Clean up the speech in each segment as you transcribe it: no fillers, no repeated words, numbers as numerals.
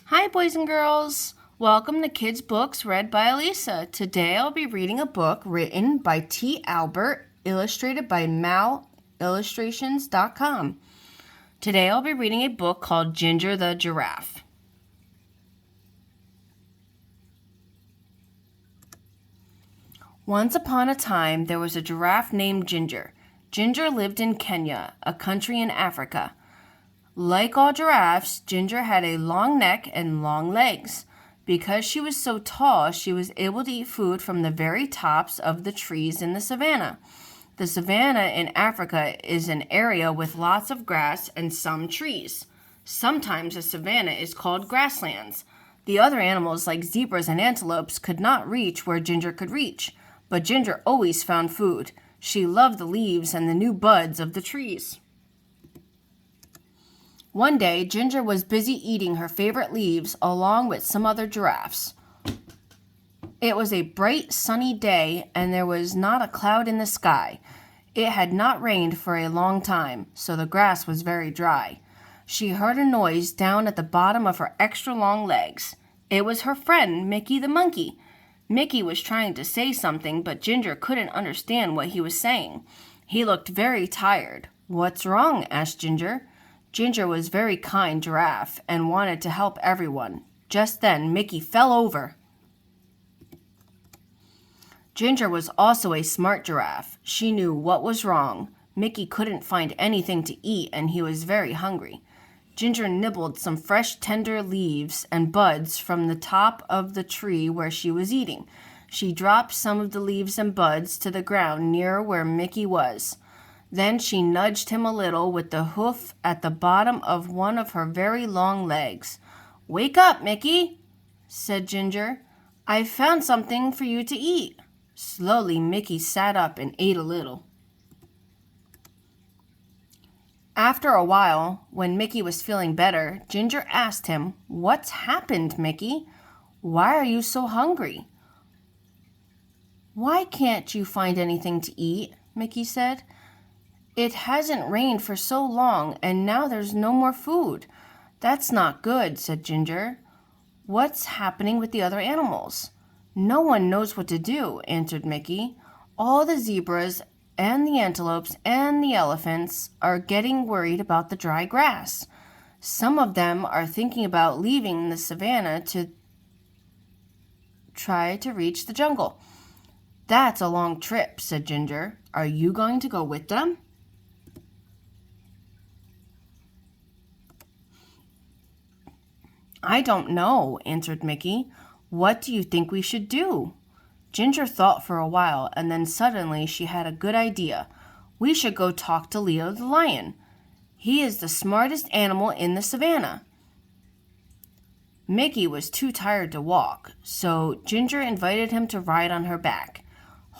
Hi, boys and girls. Welcome to Kids Books read by Alyssa. Today I'll be reading a book written by T. Albert, illustrated by malillustrations.com. Today I'll be reading a book called Ginger the Giraffe. Once upon a time, there was a giraffe named Ginger. Ginger lived in Kenya, a country in Africa. Like all giraffes, Ginger had a long neck and long legs. Because she was so tall, she was able to eat food from the very tops of the trees in the savannah. The savannah in Africa is an area with lots of grass and some trees. Sometimes a savannah is called grasslands. The other animals, like zebras and antelopes, could not reach where Ginger could reach, but Ginger always found food. She loved the leaves and the new buds of the trees. One day, Ginger was busy eating her favorite leaves along with some other giraffes. It was a bright, sunny day, and there was not a cloud in the sky. It had not rained for a long time, so the grass was very dry. She heard a noise down at the bottom of her extra long legs. It was her friend, Mickey the monkey. Mickey was trying to say something, but Ginger couldn't understand what he was saying. He looked very tired. "What's wrong?" asked Ginger. Ginger was a very kind giraffe and wanted to help everyone. Just then, Mickey fell over. Ginger was also a smart giraffe. She knew what was wrong. Mickey couldn't find anything to eat, and he was very hungry. Ginger nibbled some fresh, tender leaves and buds from the top of the tree where she was eating. She dropped some of the leaves and buds to the ground near where Mickey was. Then she nudged him a little with the hoof at the bottom of one of her very long legs. "Wake up, Mickey," said Ginger. "I've found something for you to eat." Slowly, Mickey sat up and ate a little. After a while, when Mickey was feeling better, Ginger asked him, "What's happened, Mickey? Why are you so hungry?" "Why can't you find anything to eat?" Mickey said. "It hasn't rained for so long, and now there's no more food." "That's not good," said Ginger. "What's happening with the other animals?" "No one knows what to do," answered Mickey. "All the zebras and the antelopes and the elephants are getting worried about the dry grass. Some of them are thinking about leaving the savannah to try to reach the jungle." "That's a long trip," said Ginger. "Are you going to go with them?" "I don't know," answered Mickey. "What do you think we should do?" Ginger thought for a while, and then suddenly she had a good idea. "We should go talk to Leo the lion. He is the smartest animal in the savannah." Mickey was too tired to walk, so Ginger invited him to ride on her back.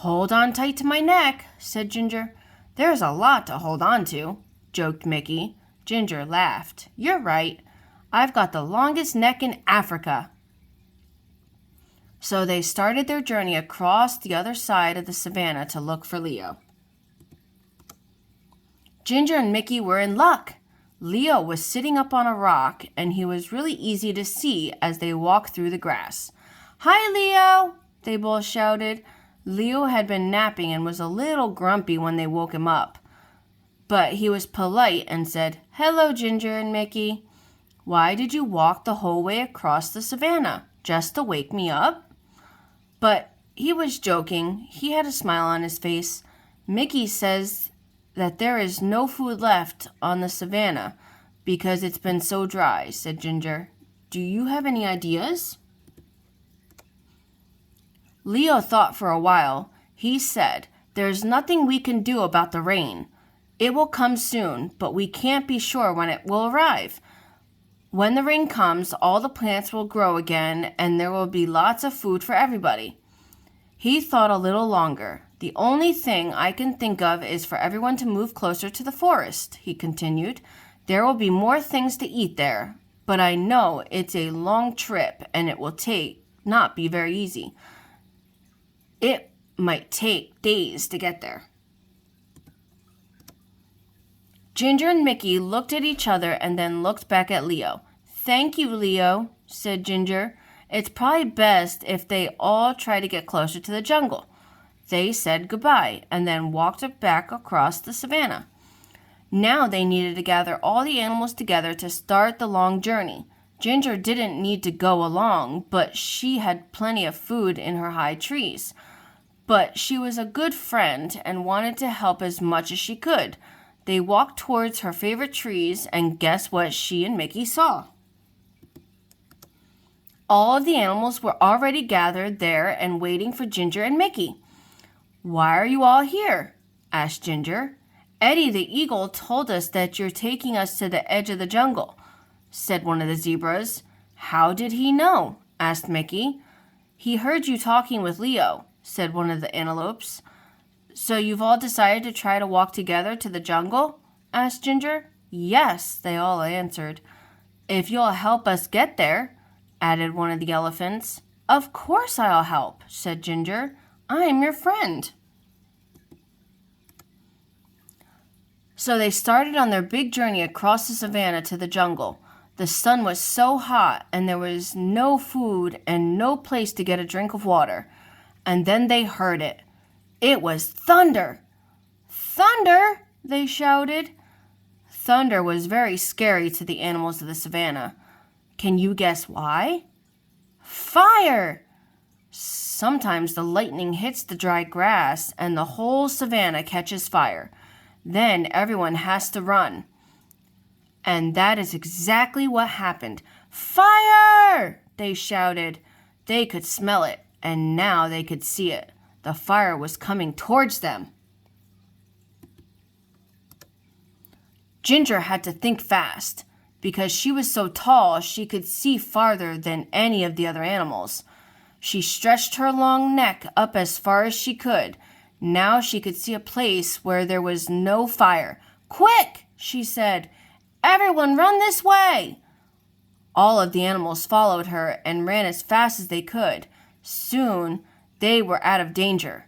"Hold on tight to my neck," said Ginger. "There's a lot to hold on to," joked Mickey. Ginger laughed. "You're right. I've got the longest neck in Africa." So they started their journey across the other side of the savannah to look for Leo. Ginger and Mickey were in luck. Leo was sitting up on a rock, and he was really easy to see as they walked through the grass. "Hi, Leo!" they both shouted. Leo had been napping and was a little grumpy when they woke him up. But he was polite and said, "Hello, Ginger and Mickey. Why did you walk the whole way across the savannah? Just to wake me up?" But he was joking. He had a smile on his face. "Mickey says that there is no food left on the savannah because it's been so dry," said Ginger. "Do you have any ideas?" Leo thought for a while. He said, "There's nothing we can do about the rain. It will come soon, but we can't be sure when it will arrive. When the rain comes, all the plants will grow again, and there will be lots of food for everybody." He thought a little longer. "The only thing I can think of is for everyone to move closer to the forest," he continued. "There will be more things to eat there, but I know it's a long trip, and it will not be very easy. It might take days to get there." Ginger and Mickey looked at each other and then looked back at Leo. "Thank you, Leo," said Ginger. It's probably best if they all try to get closer to the jungle. They said goodbye and then walked back across the savannah. Now they needed to gather all the animals together to start the long journey. Ginger didn't need to go along, but she had plenty of food in her high trees. But she was a good friend and wanted to help as much as she could. They walked towards her favorite trees, and guess what she and Mickey saw? All of the animals were already gathered there and waiting for Ginger and Mickey. "Why are you all here?" asked Ginger. "Eddie the eagle told us that you're taking us to the edge of the jungle," said one of the zebras. "How did he know?" asked Mickey. "He heard you talking with Leo," said one of the antelopes. "So you've all decided to try to walk together to the jungle?" asked Ginger. "Yes," they all answered. "If you'll help us get there," added one of the elephants. "Of course I'll help," said Ginger. "I'm your friend." So they started on their big journey across the savannah to the jungle. The sun was so hot, and there was no food and no place to get a drink of water. And then they heard it. It was thunder. "Thunder!" they shouted. Thunder was very scary to the animals of the savannah. Can you guess why? Fire! Sometimes the lightning hits the dry grass and the whole savannah catches fire. Then everyone has to run. And that is exactly what happened. "Fire!" they shouted. They could smell it, and now they could see it. The fire was coming towards them. Ginger had to think fast. Because she was so tall, she could see farther than any of the other animals. She stretched her long neck up as far as she could. Now she could see a place where there was no fire. "Quick!" she said. "Everyone run this way!" All of the animals followed her and ran as fast as they could. Soon, they were out of danger.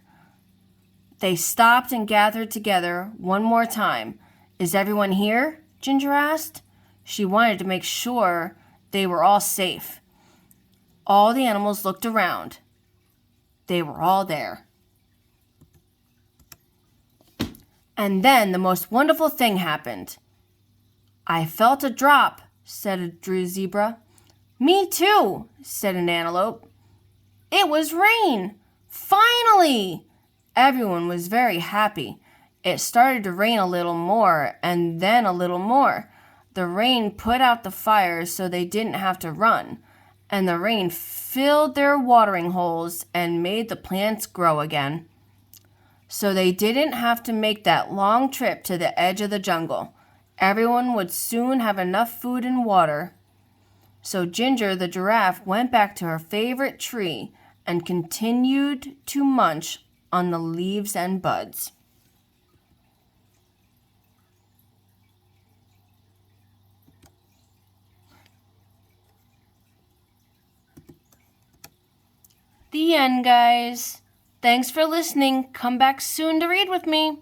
They stopped and gathered together one more time. "Is everyone here?" Ginger asked. She wanted to make sure they were all safe. All the animals looked around. They were all there. And then the most wonderful thing happened. "I felt a drop," said a zebra. "Me too," said an antelope. "It was rain! Finally!" Everyone was very happy. It started to rain a little more, and then a little more. The rain put out the fire so they didn't have to run, and the rain filled their watering holes and made the plants grow again. So they didn't have to make that long trip to the edge of the jungle. Everyone would soon have enough food and water. So Ginger the giraffe went back to her favorite tree and continued to munch on the leaves and buds. The end, guys. Thanks for listening. Come back soon to read with me.